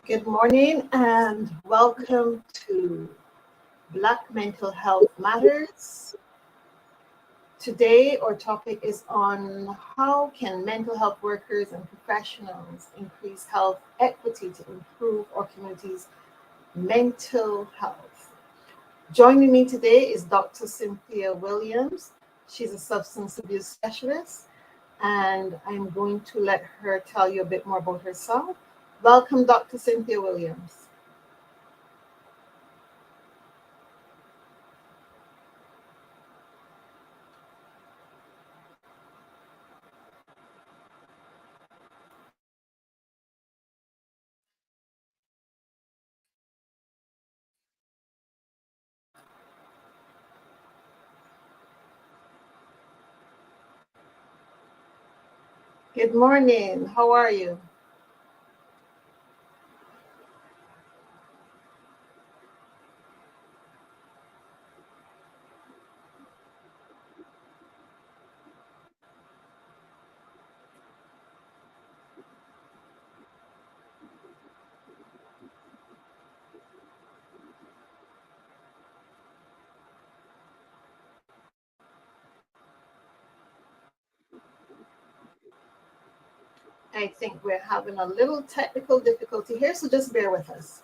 Good morning and welcome to Black Mental Health Matters. Today our topic is on how can mental health workers and professionals increase health equity to improve our community's mental health. Joining me today is Dr. Cynthia Williams. She's a substance abuse specialist and I'm going to let her tell you a bit more about herself. Welcome, Dr. Cynthia Williams. Good morning. How are you? I think we're having a little technical difficulty here, so just bear with us.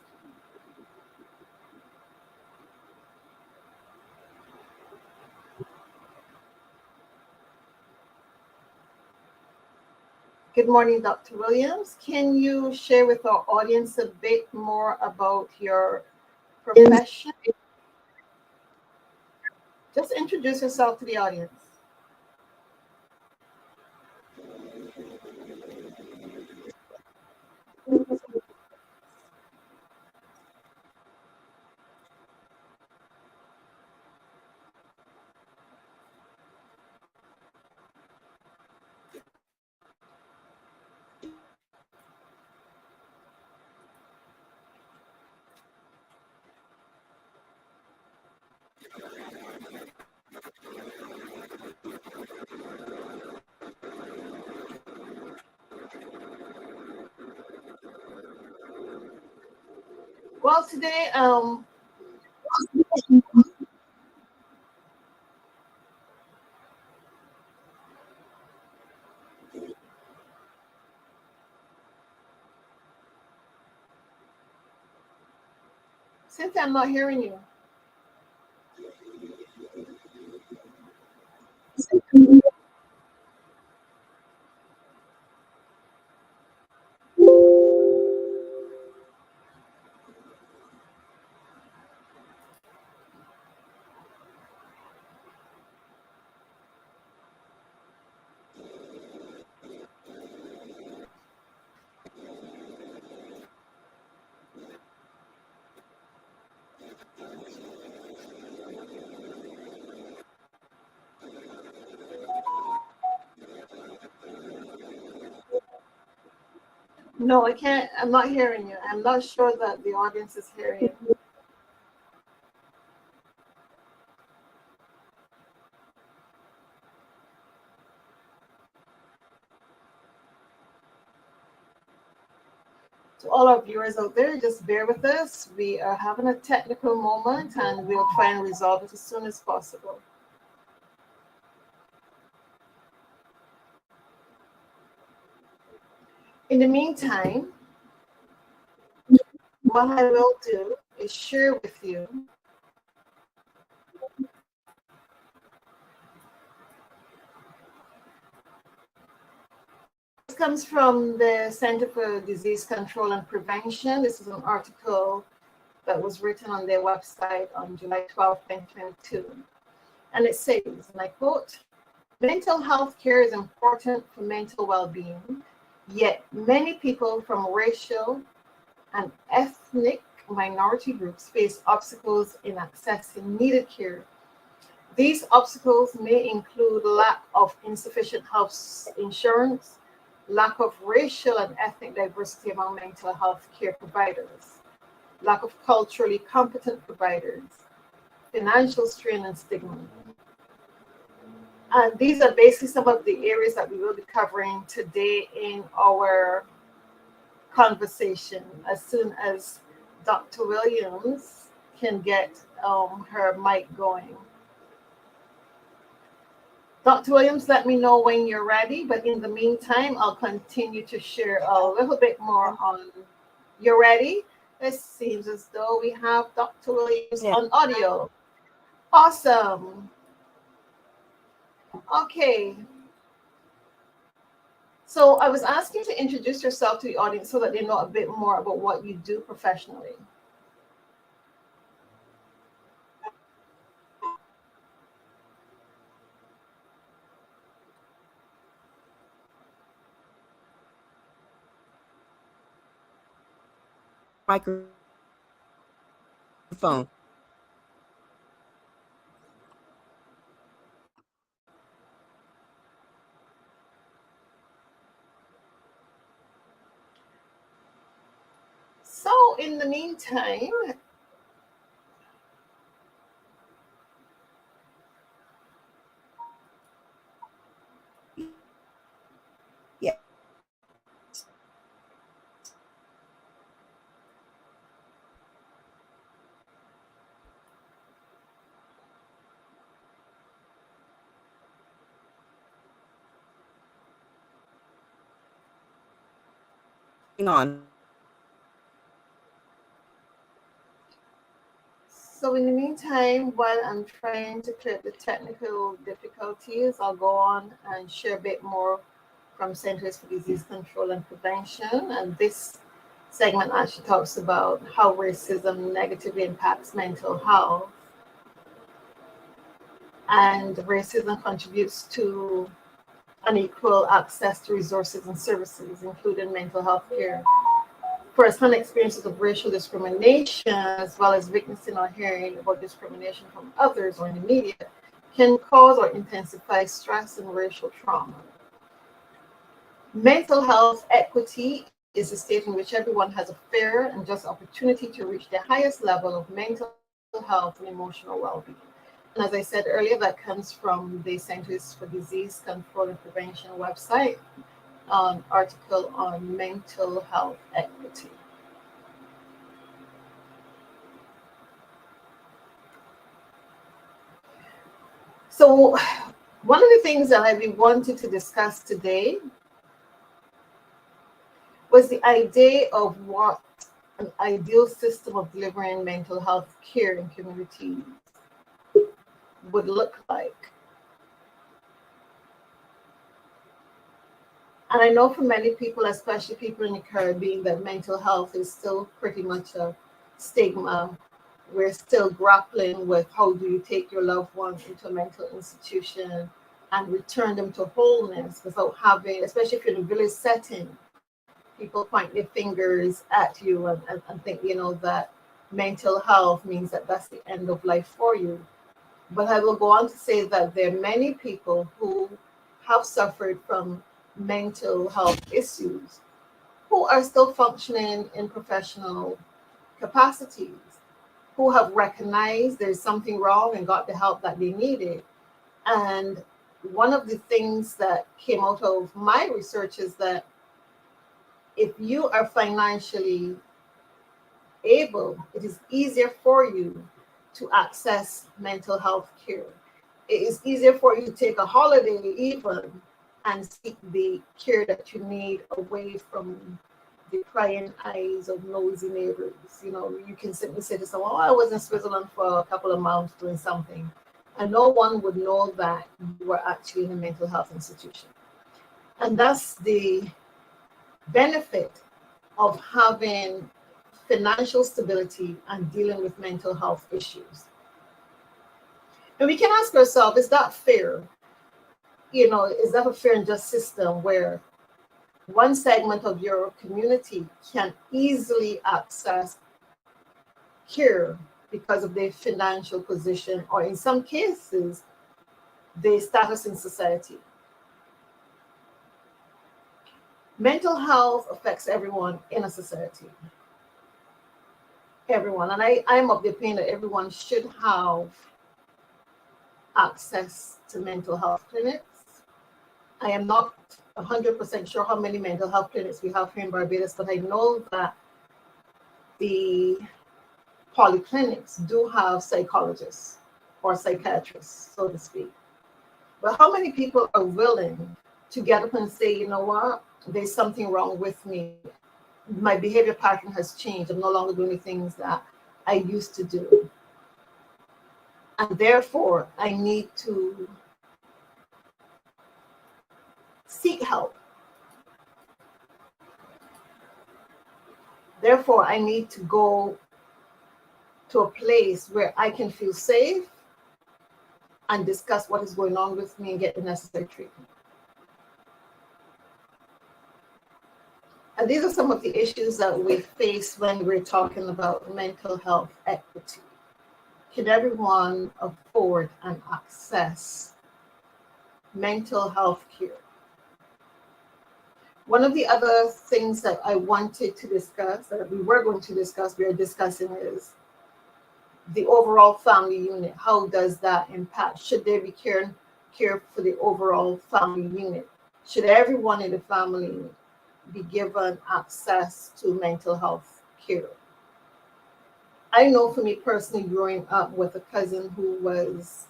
Good morning, Dr. Williams. Can you share with our audience a bit more about your profession? Just introduce yourself to the audience. Well, today, Cynthia, I'm not hearing you. No, I can't. I'm not hearing you. I'm not sure that the audience is hearing you. To all our viewers out there, just bear with us. We are having a technical moment and we'll try and resolve it as soon as possible. In the meantime, what I will do is share with you this comes from the Center for Disease Control and Prevention. This is an article that was written on their website on July 12, 2022. And it says, and I quote, mental health care is important for mental well-being, yet many people from racial and ethnic minority groups face obstacles in accessing needed care. These obstacles may include lack of insufficient health insurance, lack of racial and ethnic diversity among mental health care providers, lack of culturally competent providers, financial strain and stigma. And these are basically some of the areas that we will be covering today in our conversation as soon as Dr. Williams can get her mic going. Dr. Williams, let me know when you're ready, but in the meantime, I'll continue to share a little bit more on. You're ready? It seems as though we have Dr. Williams on audio. Awesome. Okay. So I was asking to introduce yourself to the audience so that they know a bit more about what you do professionally. Microphone. So in the meantime, Yeah. On. So in the meantime, while I'm trying to clear the technical difficulties, I'll go on and share a bit more from Centers for Disease Control and Prevention. And this segment actually talks about how racism negatively impacts mental health. And racism contributes to unequal access to resources and services, including mental health care. First-hand experiences of racial discrimination, as well as witnessing or hearing about discrimination from others or in the media, can cause or intensify stress and racial trauma. Mental health equity is a state in which everyone has a fair and just opportunity to reach the highest level of mental health and emotional well-being. And as I said earlier, that comes from the Centers for Disease Control and Prevention website, an article on mental health equity. So one of the things that I wanted to discuss today was the idea of what an ideal system of delivering mental health care in communities would look like. And I know for many people, especially people in the Caribbean, that mental health is still pretty much a stigma. We're still grappling with how do you take your loved ones into a mental institution and return them to wholeness without having, especially if you're in a village setting, people point their fingers at you and think, that mental health means that that's the end of life for you. But I will go on to say that there are many people who have suffered from mental health issues who are still functioning in professional capacities, who have recognized there's something wrong and got the help that they needed. And one of the things that came out of my research is that if you are financially able, it is easier for you to access mental health care. It is easier for you to take a holiday even and seek the care that you need away from the prying eyes of nosy neighbors. You can simply say to someone, "Oh, I was in Switzerland for a couple of months doing something," and no one would know that you were actually in a mental health institution. And that's the benefit of having financial stability and dealing with mental health issues. And we can ask ourselves, is that fair? Is that a fair and just system where one segment of your community can easily access care because of their financial position, or in some cases, their status in society? Mental health affects everyone in a society. Everyone. And I'm of the opinion that everyone should have access to mental health clinics. I am not 100% sure how many mental health clinics we have here in Barbados, but I know that the polyclinics do have psychologists or psychiatrists, so to speak. But how many people are willing to get up and say, you know what, there's something wrong with me. My behavior pattern has changed. I'm no longer doing the things that I used to do. And therefore, I need to seek help. Therefore, I need to go to a place where I can feel safe and discuss what is going on with me and get the necessary treatment. And these are some of the issues that we face when we're talking about mental health equity. Can everyone afford and access mental health care? One of the other things that I wanted to discuss, that we were going to discuss, we are discussing, is the overall family unit. How does that impact? Should there be care for the overall family unit? Should everyone in the family be given access to mental health care? I know for me personally, growing up with a cousin who was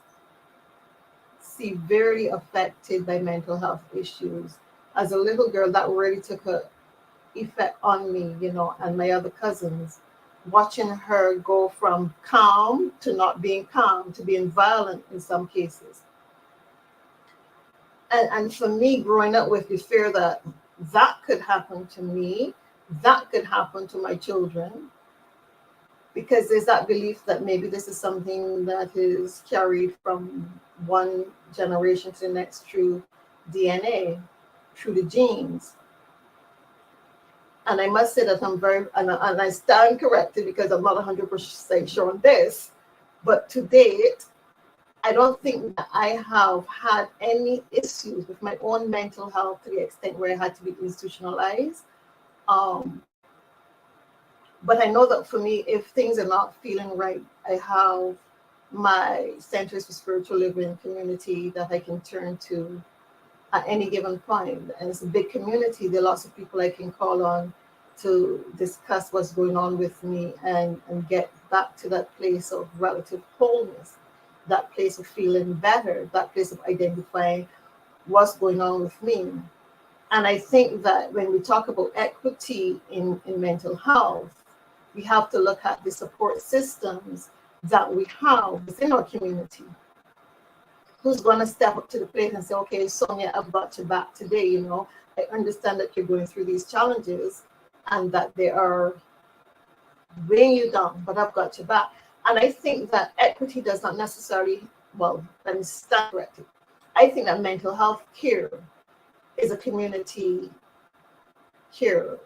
severely affected by mental health issues, as a little girl, that really took an effect on me, and my other cousins, watching her go from calm to not being calm to being violent in some cases. And for me, growing up with the fear that that could happen to me, that could happen to my children, because there's that belief that maybe this is something that is carried from one generation to the next through DNA, through the genes. And I must say that I'm very, and I stand corrected because I'm not 100% sure on this, but to date, I don't think that I have had any issues with my own mental health to the extent where I had to be institutionalized. But I know that for me, if things are not feeling right, I have my Centers for Spiritual Living community that I can turn to at any given point. And it's a big community. There are lots of people I can call on to discuss what's going on with me and get back to that place of relative wholeness, that place of feeling better, that place of identifying what's going on with me. And I think that when we talk about equity in mental health, we have to look at the support systems that we have within our community. Who's going to step up to the plate and say, okay, Sonia, I've got your back today. I understand that you're going through these challenges and that they are weighing you down, but I've got your back. And I think that equity does not necessarily, well, let me stand corrected. I think that mental health care is a community care,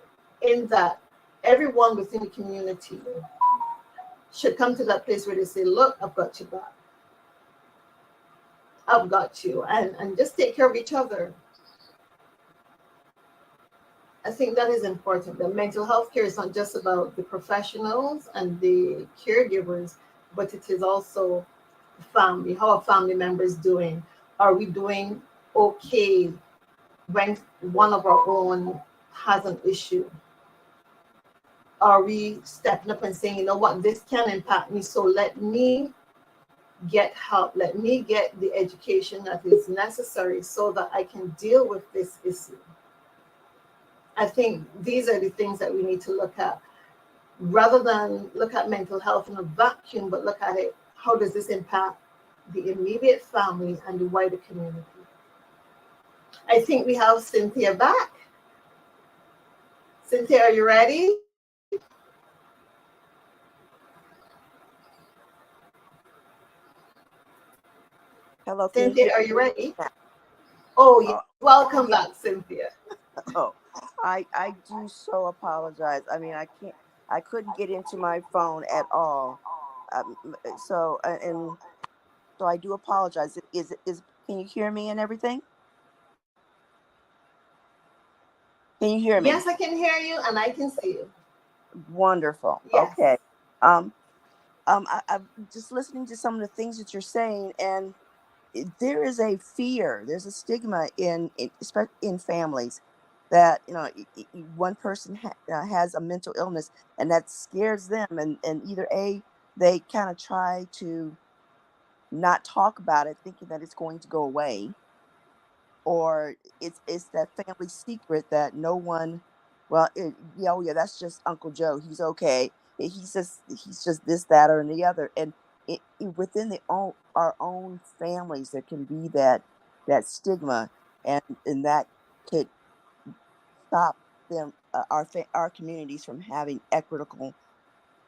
in that everyone within the community should come to that place where they say, look, I've got your back. I've got you, and just take care of each other. I think that is important. That mental health care is not just about the professionals and the caregivers, but it is also the family. How are family members doing? Are we doing okay when one of our own has an issue? Are we stepping up and saying, you know what, this can impact me, so let me get help, let me get the education that is necessary so that I can deal with this issue? I think these are the things that we need to look at, rather than look at mental health in a vacuum, but look at it, how does this impact the immediate family and the wider community? I think we have Cynthia back. Cynthia, are you ready? Hello, Cynthia, are you ready? Oh, yeah. Welcome back, Cynthia. Oh, I do so apologize. I mean, I couldn't get into my phone at all. So I do apologize. Can you hear me and everything? Can you hear me? Yes, I can hear you and I can see you. Wonderful. Yes. Okay. I'm just listening to some of the things that you're saying, and there is a fear, there's a stigma especially in families that, one person has a mental illness, and that scares them, and either they kind of try to not talk about it thinking that it's going to go away, or it's that family secret that no one, well, yeah, oh yeah, that's just Uncle Joe, he's okay. He's just this, that, or the other. And within our own families there can be that stigma, and that could stop them, our communities, from having equitable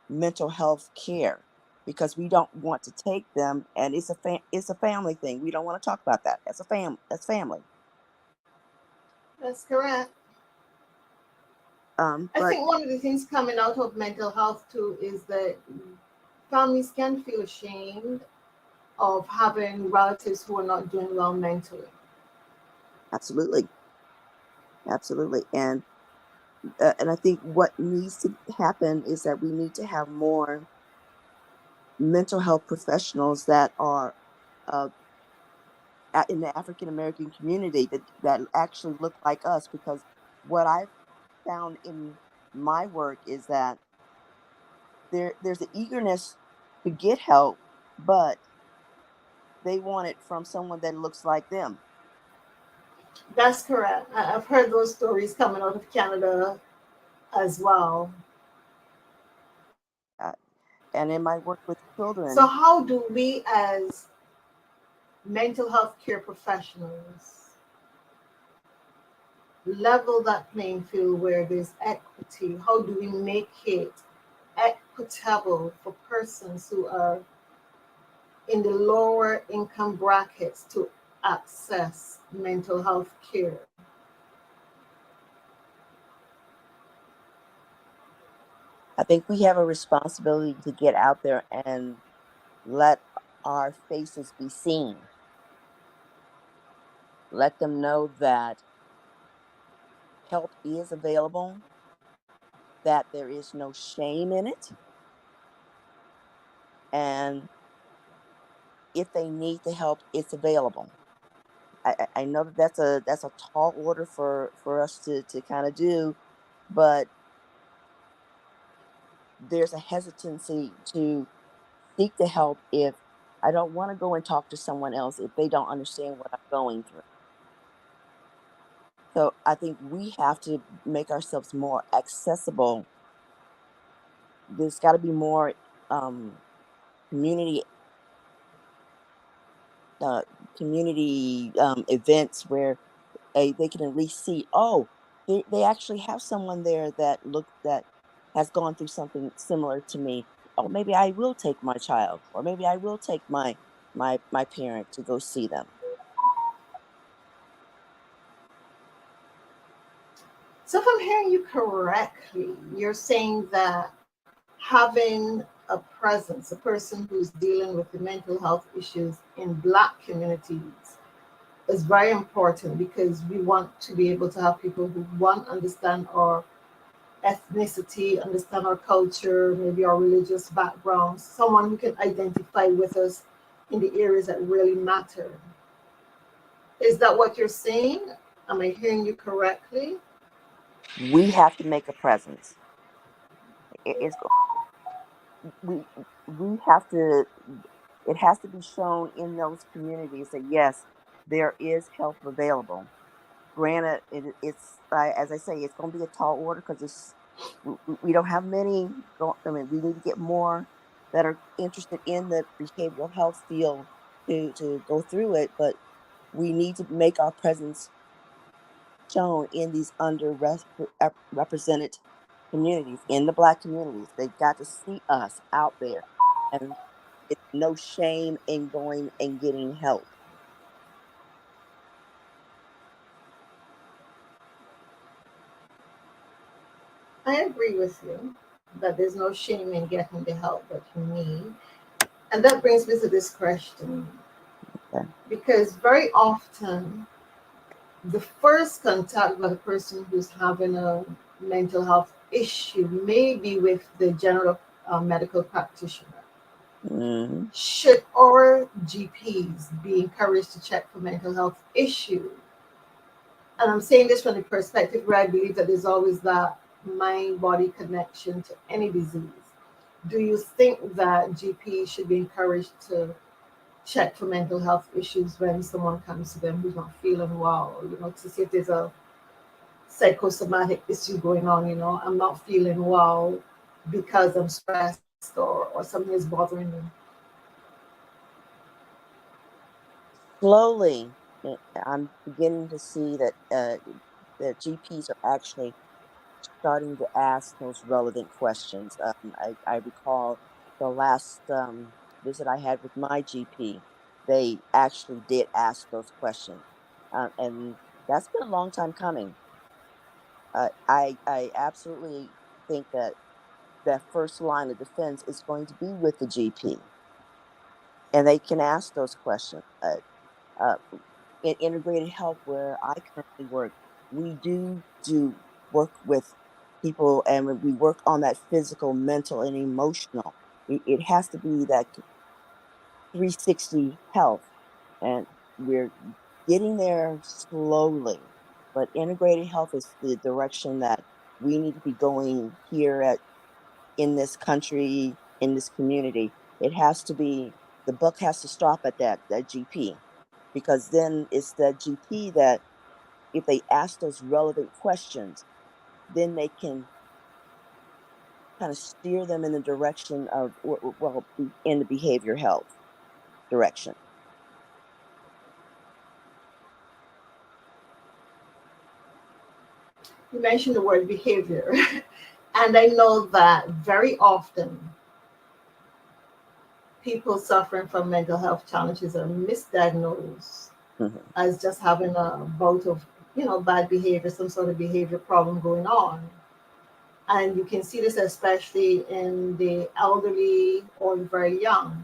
mental health care, because we don't want to take them, and it's a family thing. We don't want to talk about that as as family. That's correct. I But think one of the things coming out of mental health too is that families can feel ashamed of having relatives who are not doing well mentally. absolutely, absolutely. And I think what needs to happen is that we need to have more mental health professionals that are uh, in the African American community, that actually look like us. Because what I've found in my work is that there's an eagerness to get help, but they want it from someone that looks like them. That's correct. I've heard those stories coming out of Canada as well. Uh, and in my work with So, children, how do we, as mental health care professionals, level that playing field where there's equity? How do we make it equitable for persons who are in the lower income brackets to access mental health care? I think we have a responsibility to get out there and let our faces be seen. Let them know that help is available, that there is no shame in it, and if they need the help, it's available. I know that that's a tall order for us to kind of do, but there's a hesitancy to seek the help if I don't want to go and talk to someone else if they don't understand what I'm going through. So I think we have to make ourselves more accessible. There's got to be more um, community uh, community events where they can at least see, oh, they actually have someone there that has gone through something similar to me. Oh, maybe I will take my child, or maybe I will take my parent to go see them. So, if I'm hearing you correctly, you're saying that having a presence, a person who's dealing with the mental health issues in Black communities is very important, because we want to be able to have people who, one, understand our ethnicity, understand our culture, maybe our religious backgrounds, someone who can identify with us in the areas that really matter. Is that what you're saying? Am I hearing you correctly? We have to make a presence. It's we we have to. It has to be shown in those communities that yes, there is help available. Granted, as I say, it's going to be a tall order, because we don't have many. I mean, we need to get more that are interested in the behavioral health field to go through it, but we need to make our presence shown in these underrepresented communities, in the Black communities. They've got to see us out there, and it's no shame in going and getting help. I agree with you that there's no shame in getting the help that you need. And that brings me to this question, Okay. because very often the first contact with a person who's having a mental health issue may be with the general medical practitioner. Mhm. Should our GPs be encouraged to check for mental health issues? And I'm saying this from the perspective where I believe that there's always that mind body connection to any disease. Do you think that GPs should be encouraged to check for mental health issues when someone comes to them who's not feeling well, to see if there's a psychosomatic issue going on, I'm not feeling well because I'm stressed or something is bothering me. Slowly, I'm beginning to see that the GPs are actually starting to ask those relevant questions. I recall the last visit I had with my GP, they actually did ask those questions. And that's been a long time coming. I absolutely think that that first line of defense is going to be with the GP, and they can ask those questions. Uh, in integrated health, where I currently work, we do work with people, and we work on that physical, mental, and emotional. It has to be that 360 health, and we're getting there slowly. But integrated health is the direction that we need to be going here at in this country, in this community. It has to be, the buck has to stop at that GP, because then it's that GP that, if they ask those relevant questions, then they can kind of steer them in the direction of, well, in the behavior health direction. You mentioned the word behavior, and I know that very often people suffering from mental health challenges are misdiagnosed Mhm. as just having a bout of, bad behavior, some sort of behavior problem going on. And you can see this especially in the elderly or the very young.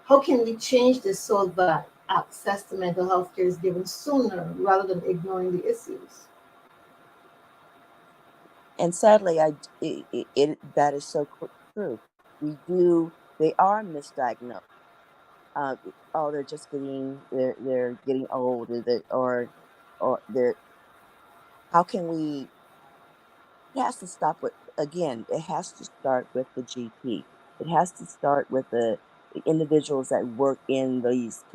How can we change this so that access to mental health care is given sooner rather than ignoring the issues? And sadly, that is so true. We do, they are misdiagnosed. Uh, oh, they're getting old, or they're, how can we, it has to stop with, again, it has to start with the GP. It has to start with the individuals that work in these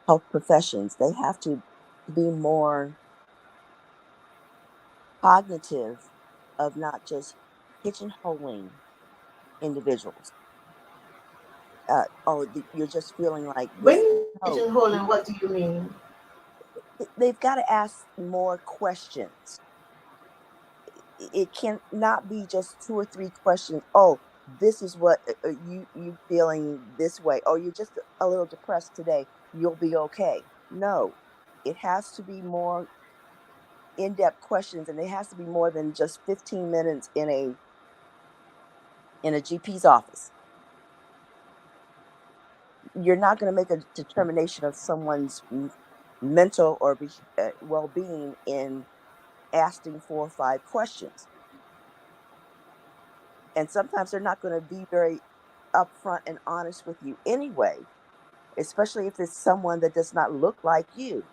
health professions. They have to be more cognitive of not just pigeonholing individuals. You're just feeling like When this. you No, pigeonholing, what do you mean? they've got to ask more questions. It can not be just two or three questions. Oh, this is what, you feeling this way. Oh, you're just a little depressed today. You'll be okay. No, it has to be more in-depth questions, and it has to be more than just 15 minutes in a GP's office. You're not going to make a determination of someone's mental or well-being in asking 4 or 5 questions. And sometimes they're not going to be very upfront and honest with you anyway, especially if it's someone that does not look like you.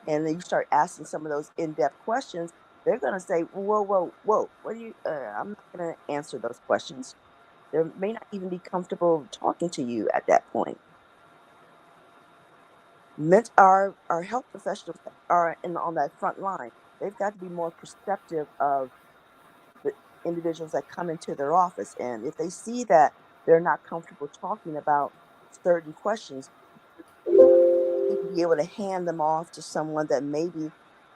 And then you start asking some of those in-depth questions, they're going to say, whoa, whoa, whoa, what do you, I'm not going to answer those questions. They may not even be comfortable talking to you at that point. Our health professionals are on that front line. They've got to be more perceptive of the individuals that come into their office. And if they see that they're not comfortable talking about certain questions, they need to be able to hand them off to someone that maybe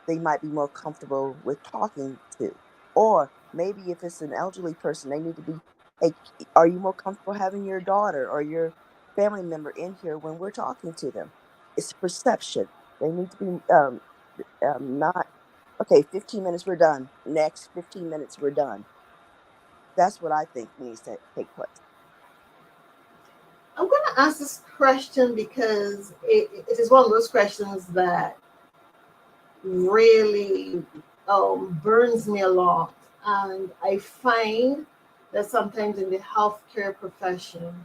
they might be more comfortable with talking to. Or maybe if it's an elderly person, they need to be, hey, are you more comfortable having your daughter or your family member in here when we're talking to them? It's perception. They need to be not, okay, 15 minutes, we're done. Next 15 minutes, we're done. That's what I think needs to take place. I'm going to ask this question because it is one of those questions that really burns me a lot. And I find that sometimes in the healthcare profession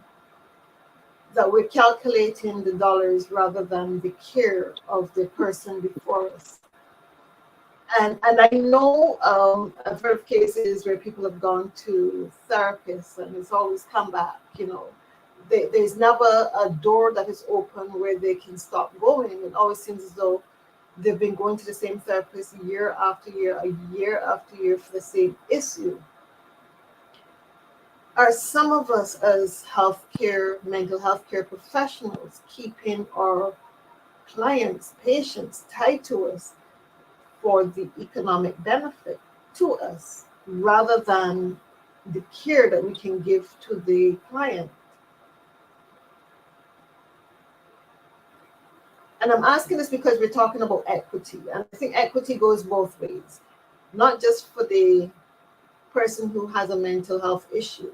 that we're calculating the dollars rather than the care of the person before us. And I know I've heard of cases where people have gone to therapists and it's always come back, there's never a door that is open where they can stop going. It always seems as though they've been going to the same therapist year after year, a year after year for the same issue. Are some of us as mental health care professionals keeping our clients, patients tied to us for the economic benefit to us rather than the care that we can give to the client? And I'm asking this because we're talking about equity. And I think equity goes both ways, not just for the person who has a mental health issue,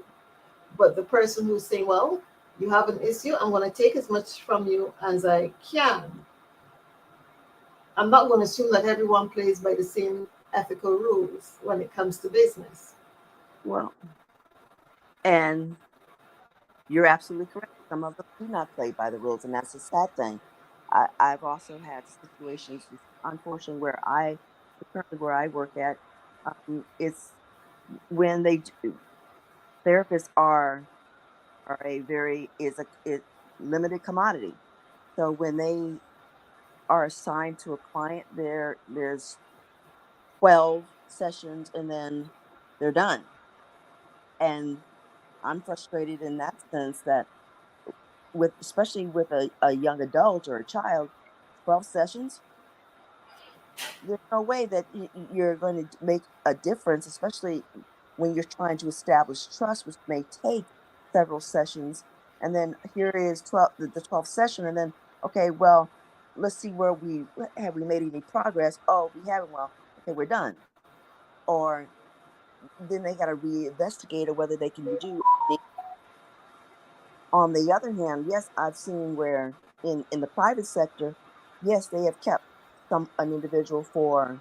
but the person who's saying, well, you have an issue, I'm going to take as much from you as I can. I'm not going to assume that everyone plays by the same ethical rules when it comes to business. Well, and you're absolutely correct. Some of them do not play by the rules, and that's a sad thing. I've also had situations, unfortunately, currently where I work at, it's when therapists are a very is limited commodity. So when they are assigned to a client, there's 12 sessions and then they're done. And I'm frustrated in that sense that especially with a young adult or a child, 12 sessions, there's no way that you're going to make a difference, especially when you're trying to establish trust, which may take several sessions. And then here is the 12th session, and then okay, well, let's see where have we made any progress. Oh, we haven't. Well, okay, we're done. Or then they got to reinvestigate whether they can do. On the other hand, yes, I've seen where in the private sector, yes, they have kept an individual for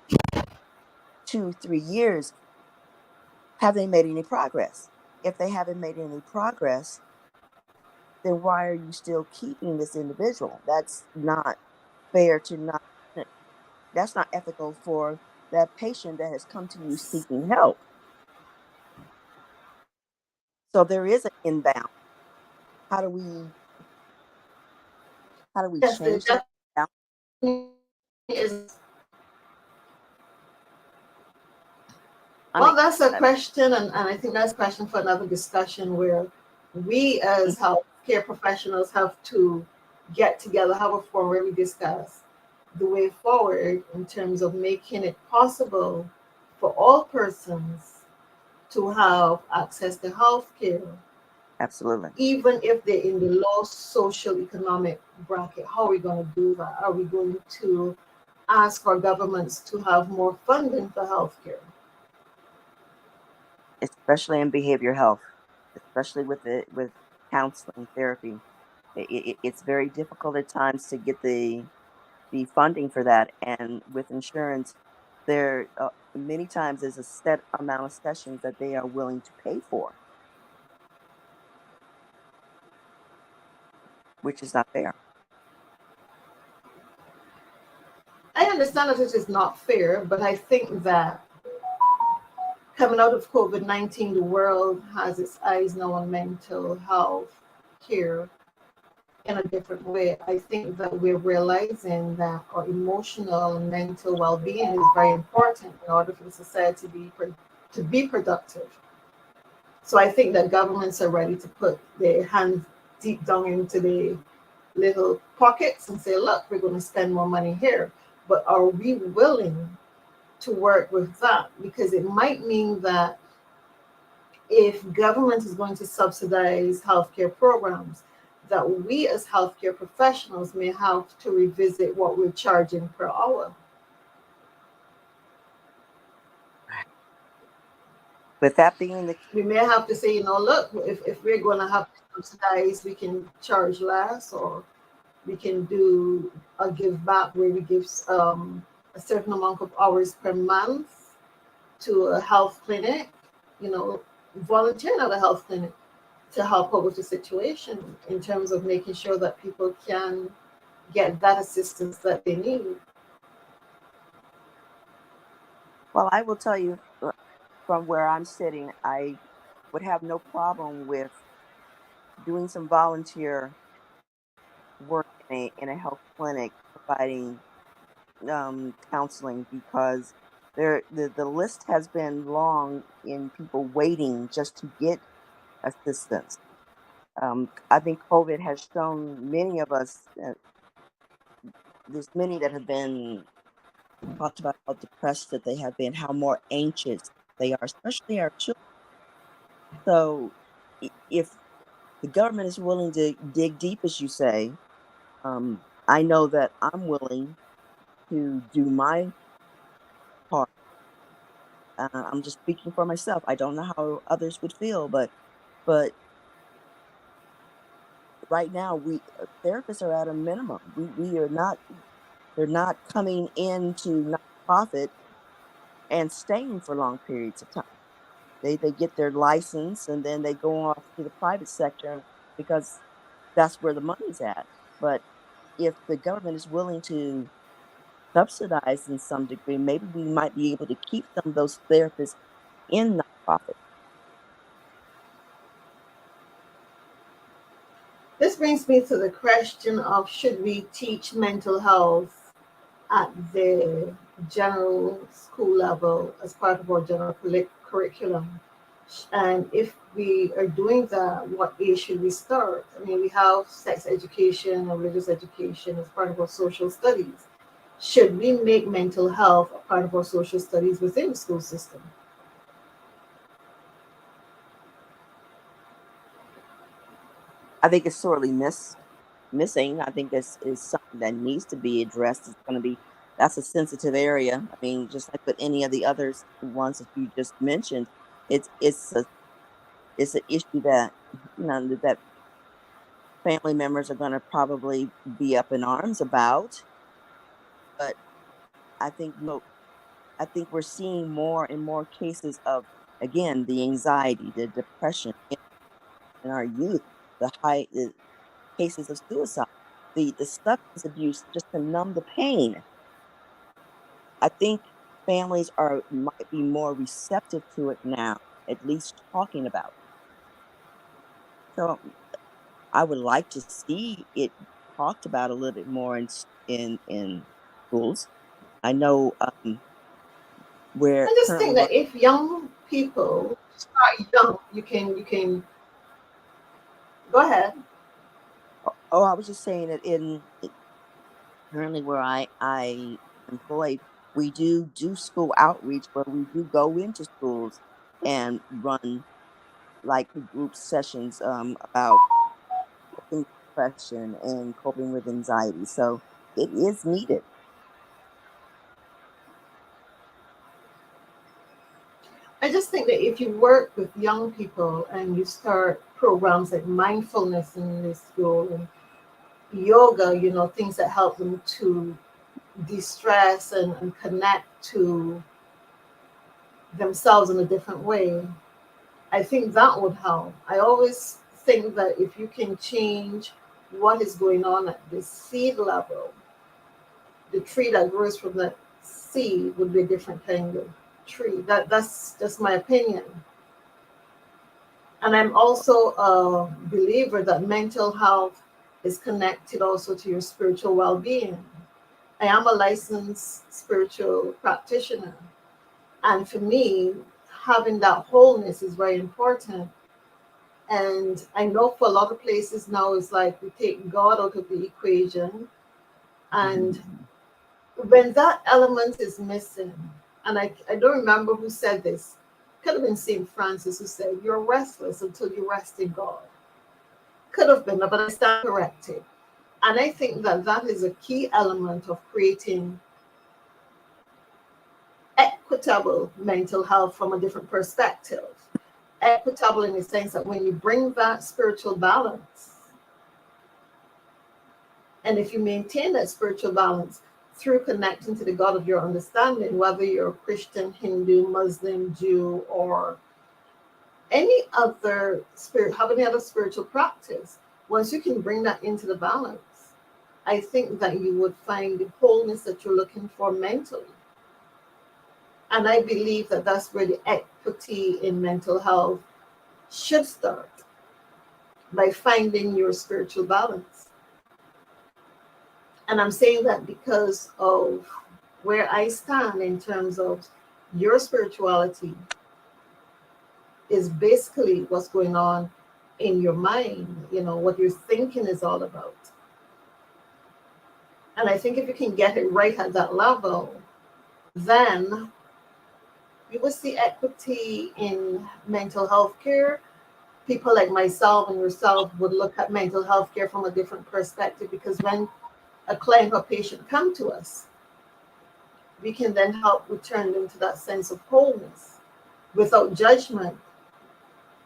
2-3 years. Have they made any progress? If they haven't made any progress, then why are you still keeping this individual? That's not fair that's not ethical for that patient that has come to you seeking help. So there is an inbound. How do we Yes, change that? is. I Well, mean, that's a question, and I think that's a question for another discussion where we as healthcare professionals have to get together, have a forum where we discuss the way forward in terms of making it possible for all persons to have access to healthcare, absolutely. even if they're in the low social economic bracket. How are we going to do that? Are we going to ask our governments to have more funding for healthcare? Especially in behavioral health, especially with counseling therapy. It's very difficult at times to get the funding for that, and with insurance, there many times there's a set amount of sessions that they are willing to pay for, which is not fair. I understand that it is not fair, but I think that coming out of COVID-19, the world has its eyes now on mental health care in a different way. I think that we're realizing that our emotional and mental well-being is very important in order for the society to be productive. So I think that governments are ready to put their hands deep down into the little pockets and say, look, we're going to spend more money here. But are we willing to work with that? Because it might mean that if government is going to subsidize healthcare programs, that we as healthcare professionals may have to revisit what we're charging per hour. With that being the We may have to say, look, if we're going to have to subsidize, we can charge less, or we can do a give back where we give a certain amount of hours per month to a health clinic. volunteering at a health clinic to help out with the situation in terms of making sure that people can get that assistance that they need. Well, I will tell you from where I'm sitting, I would have no problem with doing some volunteer work in a health clinic, providing counseling, because the list has been long in people waiting just to get assistance. I think COVID has shown many of us, there's many that have been talked about how depressed that they have been, how more anxious they are, especially our children. So if the government is willing to dig deep, as you say, I know that I'm willing to do my part. I'm just speaking for myself. I don't know how others would feel, but right now we therapists are at a minimum. We are not. They're not coming into nonprofit and staying for long periods of time. They get their license and then they go off to the private sector because that's where the money's at. But if the government is willing to subsidize in some degree, maybe we might be able to keep some of those therapists in nonprofit. This brings me to the question of, should we teach mental health at the general school level as part of our general curriculum? And if we are doing that, what age should we start? I mean, we have sex education and religious education as part of our social studies. Should we make mental health a part of our social studies within the school system? I think it's sorely missing. I think this is something that needs to be addressed. It's going to be That's a sensitive area. I mean, just like with any of the others ones that you just mentioned, it's an issue that that family members are going to probably be up in arms about. But I think I think we're seeing more and more cases of, again, the anxiety, the depression in our youth, the cases of suicide, the substance abuse just to numb the pain. I think families are might be more receptive to it now, at least talking about it. So I would like to see it talked about a little bit more in schools. I know where I just currently think where that if young people start young, you can go ahead. oh, I was just saying that currently where I employed, we do school outreach where we do go into schools and run like group sessions about coping with depression and coping with anxiety. So it is needed. I just think that if you work with young people and you start programs like mindfulness in the school and yoga, things that help them to de-stress and connect to themselves in a different way, I think that would help. I always think that if you can change what is going on at the seed level, the tree that grows from that seed would be a different kind of tree. That's just my opinion. And I'm also a believer that mental health is connected also to your spiritual well-being. I am a licensed spiritual practitioner. And for me, having that wholeness is very important. And I know for a lot of places now, it's like we take God out of the equation. And Mhm. when that element is missing, and I don't remember who said this, could have been St. Francis who said, "You're restless until you rest in God." Could have been, but I stand corrected. And I think that that is a key element of creating equitable mental health from a different perspective. Equitable in the sense that when you bring that spiritual balance, and if you maintain that spiritual balance through connecting to the God of your understanding, whether you're a Christian, Hindu, Muslim, Jew, or any have any other spiritual practice, once you can bring that into the balance, I think that you would find the wholeness that you're looking for mentally. And I believe that that's where the equity in mental health should start, by finding your spiritual balance. And I'm saying that because of where I stand in terms of your spirituality is basically what's going on in your mind, what you're thinking is all about. And I think if you can get it right at that level, then you will see equity in mental health care. People like myself and yourself would look at mental health care from a different perspective, because when a client or patient come to us, we can then help return them to that sense of wholeness without judgment,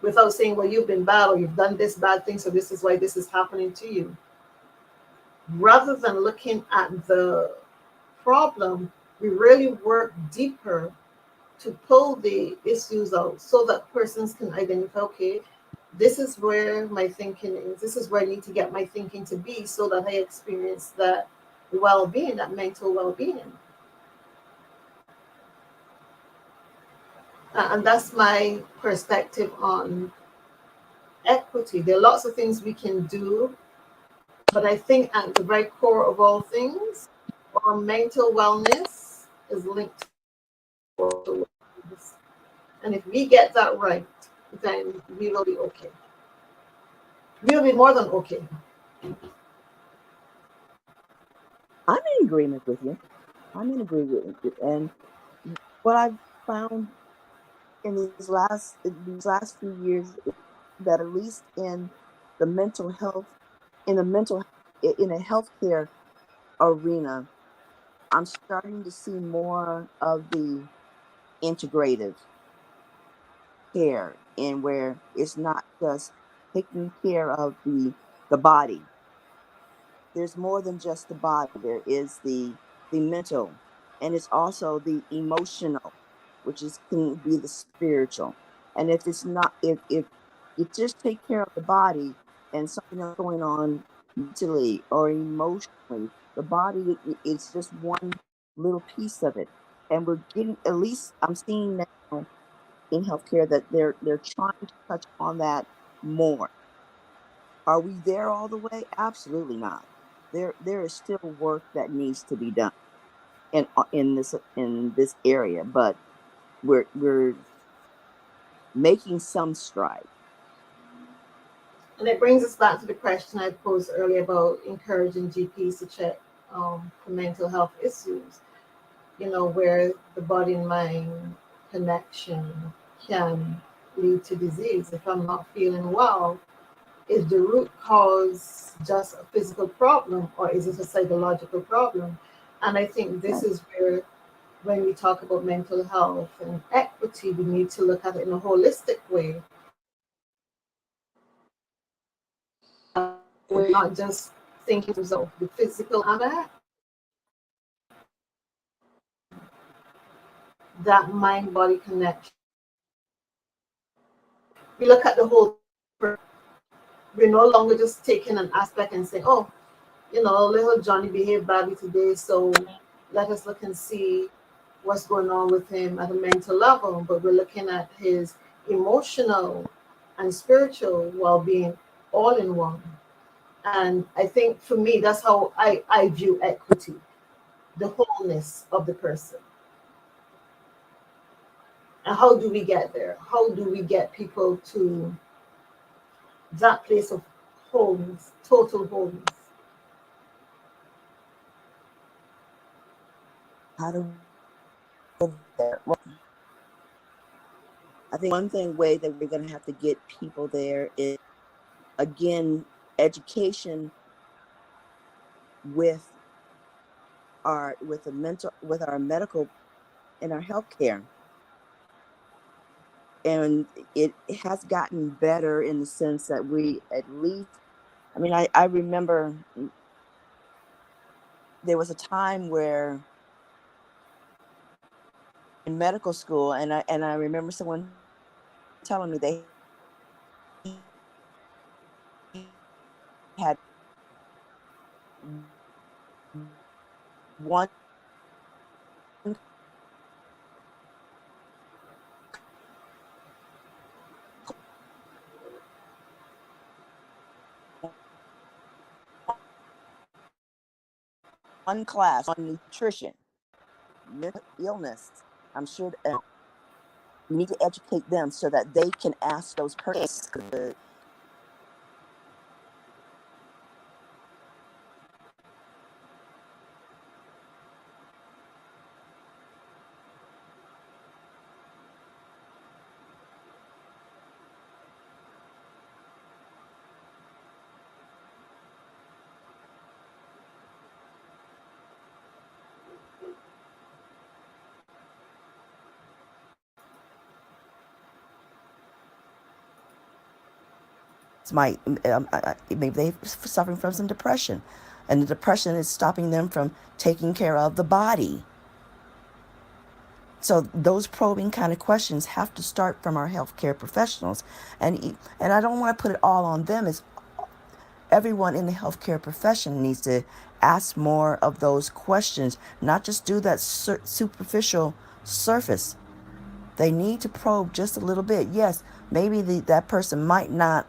without saying, well, you've been bad or you've done this bad thing, so this is why this is happening to you. Rather than looking at the problem, we really work deeper to pull the issues out so that persons can identify, okay, this is where my thinking is. This is where I need to get my thinking to be so that I experience that well-being, that mental well-being. And that's my perspective on equity. There are lots of things we can do, but I think at the very core of all things, our mental wellness is linked to social wellness. And if we get that right, then we will be okay. We'll be more than okay. I'm in agreement with you. I'm in agreement with you. And what I've found in these last few years is that at least the mental health, in the mental in a healthcare arena, I'm starting to see more of the integrative care, in where it's not just taking care of the body. There's more than just the body. There is the mental, and it's also the emotional, which is can be the spiritual. And if it's not, if you just take care of the body and something else going on mentally or emotionally, the body it's just one little piece of it. And we're getting, at least I'm seeing now in healthcare, that they're trying to touch on that more. Are we there all the way? Absolutely not. There is still work that needs to be done in this area, but we're making some stride. And it brings us back to the question I posed earlier about encouraging GPs to check for mental health issues, where the body and mind connection can lead to disease. If I'm not feeling well, is the root cause just a physical problem, or is it a psychological problem? And I think this is where, when we talk about mental health and equity, we need to look at it in a holistic way. We're not just thinking in terms of the physical aspect, that mind-body connection. We look at the whole. We're no longer just taking an aspect and saying, oh, little Johnny behaved badly today, so let us look and see what's going on with him at a mental level. But we're looking at his emotional and spiritual well-being all in one. And I think for me, that's how I view equity, the wholeness of the person. And how do we get there? How do we get people to that place of wholeness, total wholeness? How do we get there? Well, I think one way that we're going to have to get people there is, again, education with with our medical and our healthcare. And it has gotten better in the sense that we, at least, I mean, I remember there was a time where in medical school, and I remember someone telling me they had one class on nutrition, mental illness. I'm sure we need to educate them so that they can ask those persons. Might maybe they're suffering from some depression, and the depression is stopping them from taking care of the body. So those probing kind of questions have to start from our healthcare professionals, and I don't want to put it all on them. It's everyone in the healthcare profession needs to ask more of those questions, not just do that superficial surface. They need to probe just a little bit. Yes, maybe that person might not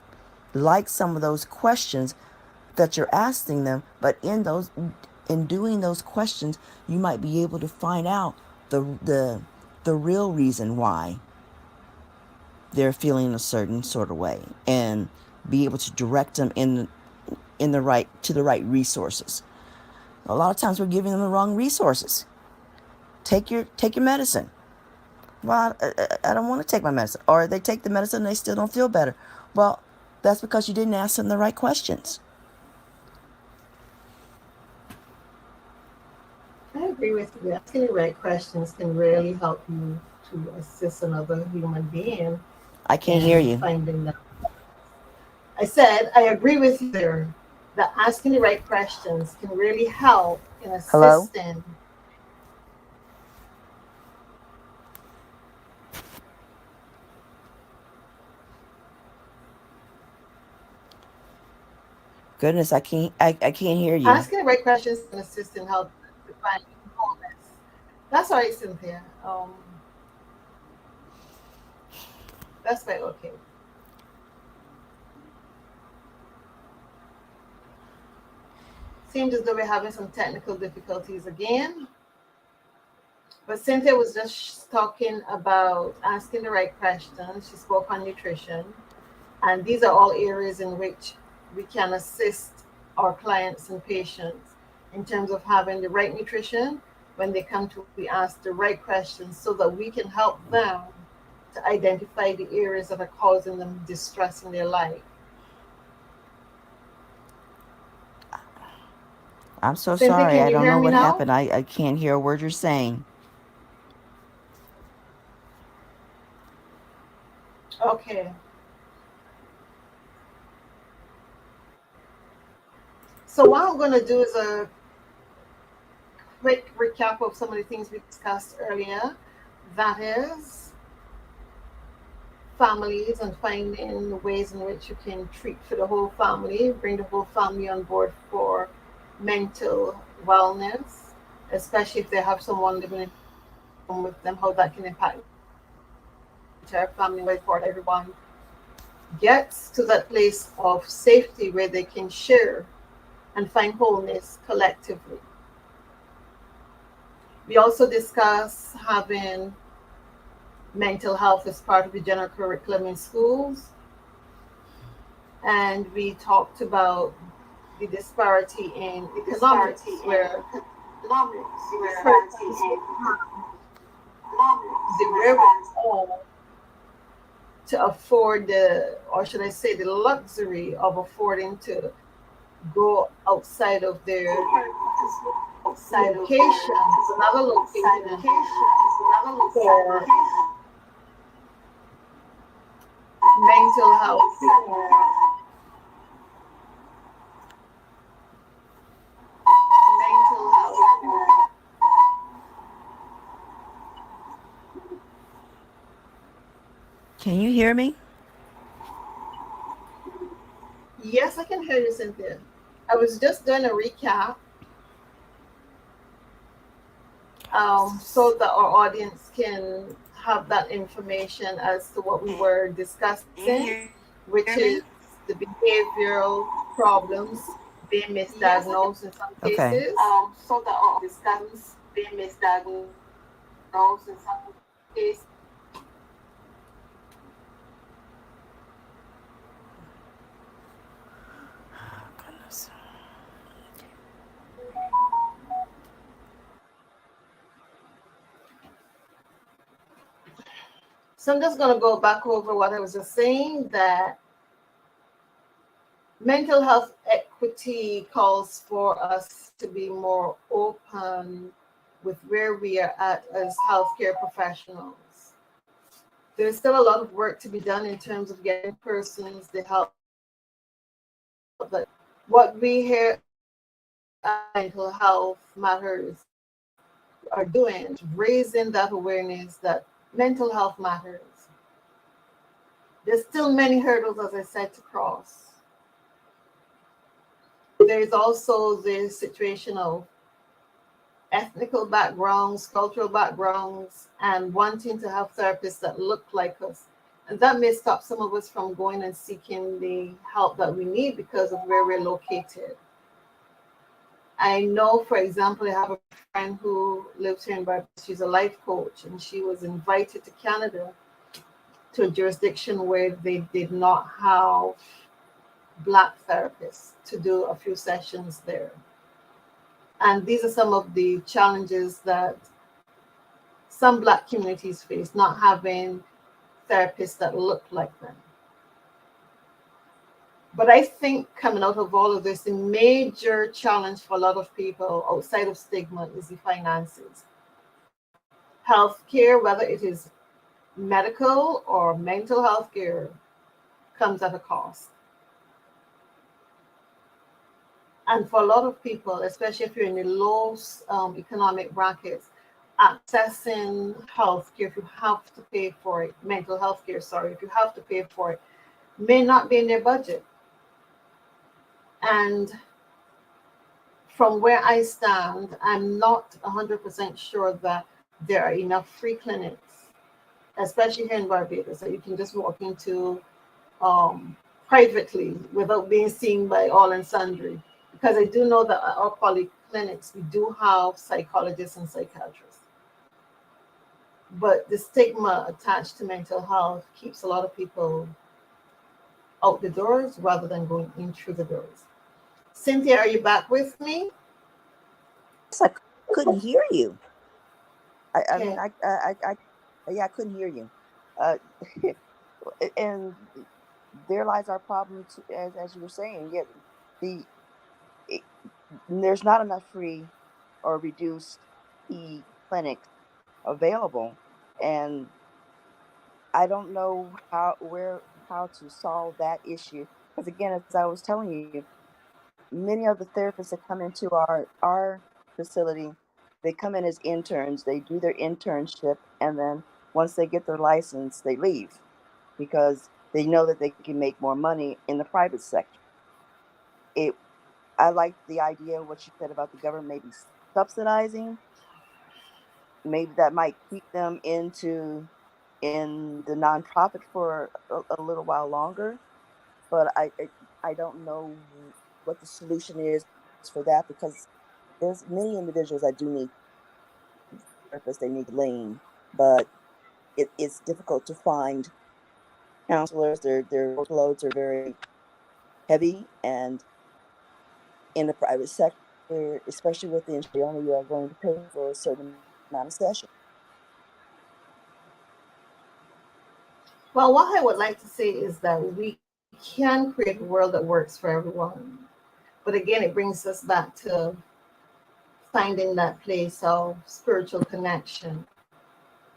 like some of those questions that you're asking them, but in doing those questions, you might be able to find out the real reason why they're feeling a certain sort of way, and be able to direct them to the right resources. A lot of times we're giving them the wrong resources. Take your medicine. Well, I don't want to take my medicine. Or they take the medicine and they still don't feel better. Well, that's because you didn't ask them the right questions. I agree with you. Asking the right questions can really help you to assist another human being I can't hear you. finding them. I said, I agree with you there, that asking the right questions can really help in Hello? assisting. Goodness, I can't hear you. Asking the right questions can assist in help to find wholeness. That's all right, Cynthia. That's quite okay. Seems as though we're having some technical difficulties again. But Cynthia was just talking about asking the right questions. She spoke on nutrition. And these are all areas in which we can assist our clients and patients in terms of having the right nutrition. When they come to, we ask the right questions so that we can help them to identify the areas that are causing them distress in their life. I'm so Cynthia, sorry. can I you don't hear know me what now? happened. I can't hear a word you're saying. Okay. So what I'm going to do is a quick recap of some of the things we discussed earlier. That is families and finding ways in which you can treat for the whole family, bring the whole family on board for mental wellness, especially if they have someone living in home with them, how that can impact the entire family, where for everyone gets to that place of safety where they can share and find wholeness collectively. We also discuss having mental health as part of the general curriculum in schools. And we talked about the disparity in economics, where persons the wherewithal to afford or should I say, the luxury of affording to go outside of their location, another location for mental health. Mental health. Can you hear me? Yes, I can hear you, Cynthia. I was just doing a recap so that our audience can have that information as to what we were Can discussing, you hear which me? is the behavioral problems being Yes, I can. misdiagnosed in some Okay. cases. So the discussions being misdiagnosed in some cases. Oh, goodness. So I'm just going to go back over what I was just saying, that mental health equity calls for us to be more open with where we are at as healthcare professionals. There's still a lot of work to be done in terms of getting persons the help that what we here at Mental Health Matters are doing, raising that awareness that mental health matters. There's still many hurdles, as I said, to cross. There's also the situation of ethnical backgrounds, cultural backgrounds, and wanting to have therapists that look like us. And that may stop some of us from going and seeking the help that we need because of where we're located. I know, for example, I have a friend who lives here in Barbados. She's a life coach, and she was invited to Canada to a jurisdiction where they did not have Black therapists to do a few sessions there. And these are some of the challenges that some Black communities face, not having therapists that look like them. But I think coming out of all of this, the major challenge for a lot of people outside of stigma is the finances. Healthcare, whether it is medical or mental health care, comes at a cost. And for a lot of people, especially if you're in the low economic brackets, accessing healthcare, if you have to pay for it, mental health care, sorry, if you have to pay for it, may not be in their budget. And from where I stand, I'm not 100% sure that there are enough free clinics, especially here in Barbados, that you can just walk into um, privately without being seen by all and sundry. Because I do know that at our polyclinics, we do have psychologists and psychiatrists. But the stigma attached to mental health keeps a lot of people out the doors rather than going in through the doors. Cynthia, are you back with me? Yes, I couldn't hear you. I mean, Okay. yeah, I couldn't hear you. Uh, and there lies our problem, too, as you were saying. Yeah, the it, there's not enough free or reduced fee clinics available, and I don't know how to solve that issue. Because again, as I was telling you, many of the therapists that come into our facility, they come in as interns. They do their internship, and then once they get their license, they leave because they know that they can make more money in the private sector. It I like the idea of what you said about the government maybe subsidizing. Maybe that might keep them in the nonprofit for a little while longer. But I don't know what the solution is for that because there's many individuals that do need therapists. They need lean, but it's difficult to find counselors. Their workloads are very heavy, and in the private sector, especially with the insurance, only you are going to pay for a certain amount of sessions. Well, what I would like to say is that we can create a world that works for everyone. But again, it brings us back to finding that place of spiritual connection.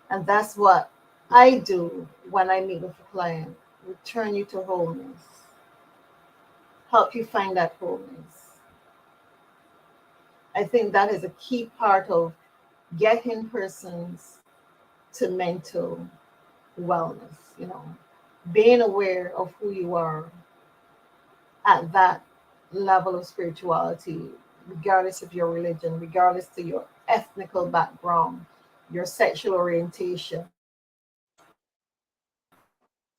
And that's what I do when I meet with a client: return you to wholeness, help you find that wholeness. I think that is a key part of getting persons to mental wellness, being aware of who you are, at that level of spirituality, regardless of your religion, regardless of your ethnical background, your sexual orientation,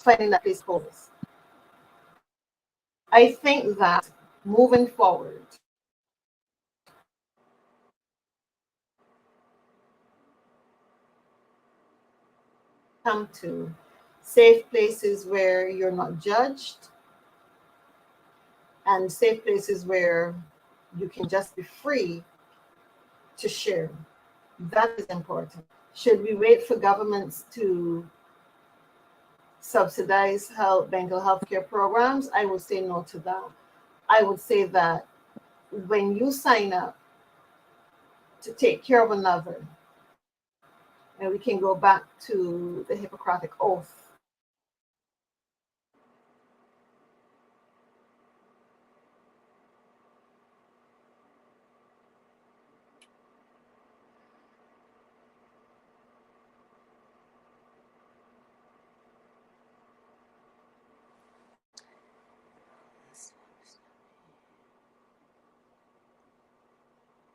finding that place wholeness. I think that moving forward, come to safe places where you're not judged and safe places where you can just be free to share. That is important. Should we wait for governments to subsidize mental health care programs? I would say no to that. I would say that when you sign up to take care of another, and we can go back to the Hippocratic Oath.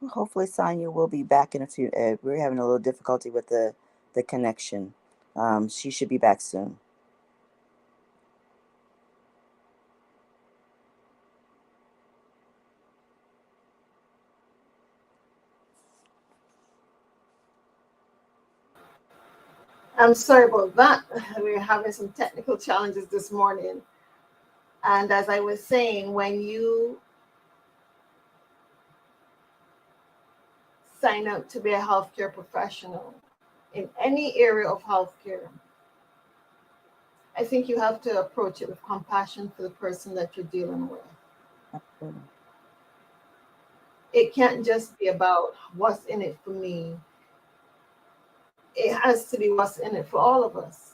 Hopefully, Sonia will be back in a few. We're having a little difficulty with the connection. She should be back soon. I'm sorry about that. We're having some technical challenges this morning. And as I was saying, when you sign up to be a healthcare professional in any area of healthcare, I think you have to approach it with compassion for the person that you're dealing with. Absolutely. It can't just be about what's in it for me. It has to be what's in it for all of us.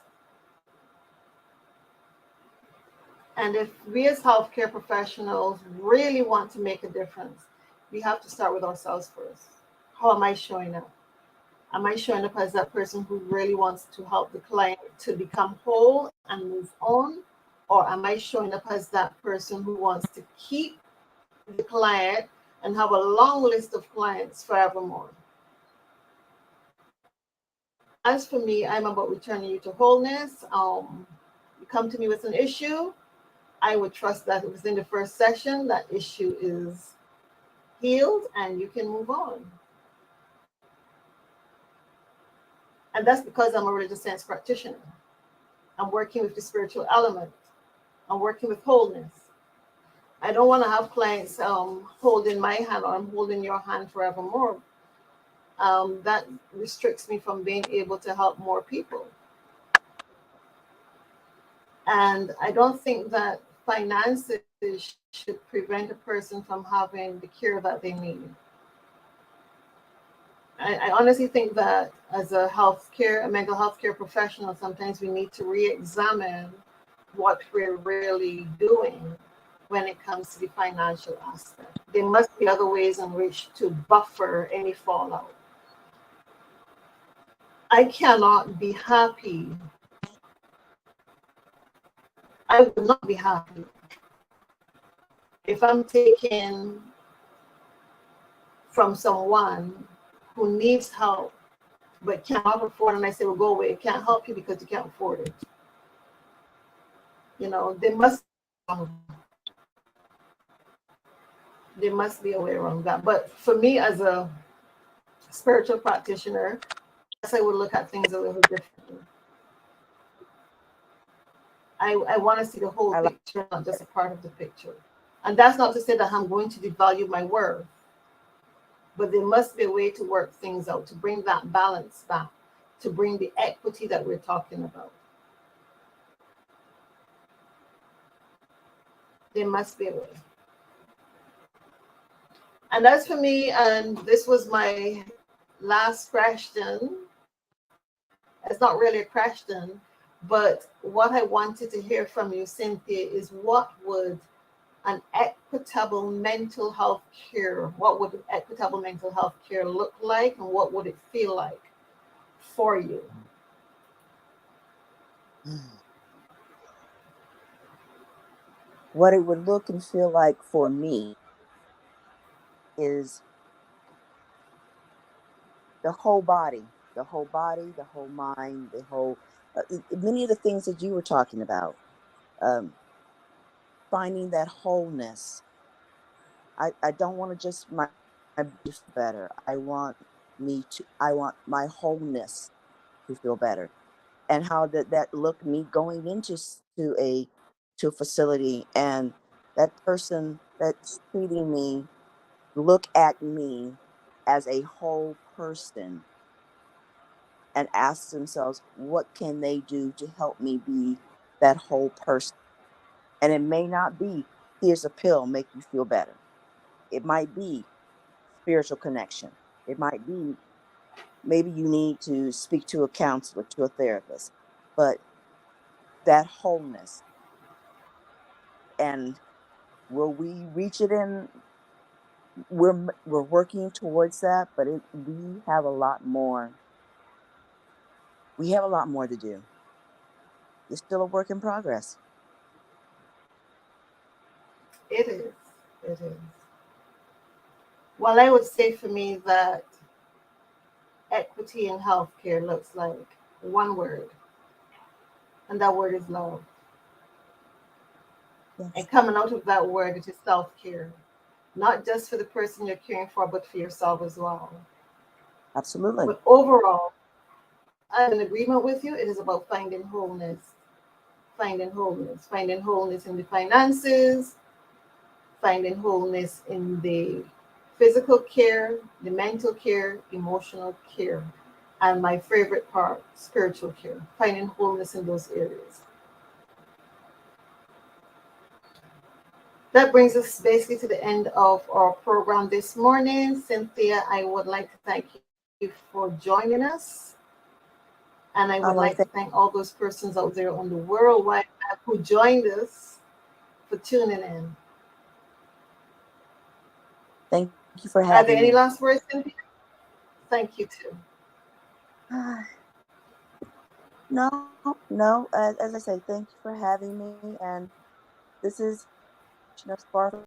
And if we as healthcare professionals really want to make a difference, we have to start with ourselves first. How am I showing up? Am I showing up as that person who really wants to help the client to become whole and move on? Or am I showing up as that person who wants to keep the client and have a long list of clients forevermore? As for me, I'm about returning you to wholeness. You come to me with an issue, I would trust that within the first session, that issue is healed and you can move on. And that's because I'm a religious science practitioner. I'm working with the spiritual element. I'm working with wholeness. I don't want to have clients holding my hand or I'm holding your hand forevermore. That restricts me from being able to help more people. And I don't think that finances should prevent a person from having the care that they need. I honestly think that as a mental health care professional, sometimes we need to re-examine what we're really doing when it comes to the financial aspect. There must be other ways in which to buffer any fallout. I cannot be happy. I would not be happy if I'm taking from someone who needs help but cannot afford it, and I say, well, go away. It can't help you because you can't afford it. There must be a way around that. But for me, as a spiritual practitioner, I guess I would look at things a little differently. I want to see the whole picture, not just a part of the picture. And that's not to say that I'm going to devalue my worth, but there must be a way to work things out, to bring that balance back, to bring the equity that we're talking about. There must be a way. And as for me, and this was my last question, it's not really a question, but what I wanted to hear from you, Cynthia, is what would equitable mental health care look like, and what would it feel like for you? what it would look and feel like for me is the whole body, the whole body, the whole mind, the whole, many of the things that you were talking about, um, finding that wholeness. I don't want to just my body feel better. I want my wholeness to feel better. And how did that look me going into to a facility, and that person that's treating me look at me as a whole person and ask themselves, what can they do to help me be that whole person? And it may not be, here's a pill, make you feel better. It might be spiritual connection. It might be, maybe you need to speak to a counselor, to a therapist. But that wholeness, and will we reach it in, we're working towards that, but we have a lot more to do. It's still a work in progress. It is. It is. Well, I would say for me that equity in healthcare looks like one word, and that word is love. Yes, And coming out of that word, it is self care, not just for the person you're caring for, but for yourself as well. absolutely. But overall, I'm in agreement with you. It is about finding wholeness, finding wholeness in the finances, finding wholeness in the physical care, the mental care, emotional care, and my favorite part, spiritual care, finding wholeness in those areas. That brings us basically to the end of our program this morning. Cynthia, I would like to thank you for joining us. And I I would want to like to thank all those persons out there on the World Wide Web who joined us for tuning in. thank you for Are there having any me. last words, Cynthia? Thank you too. No, no. As I say, thank you for having me. And this is, far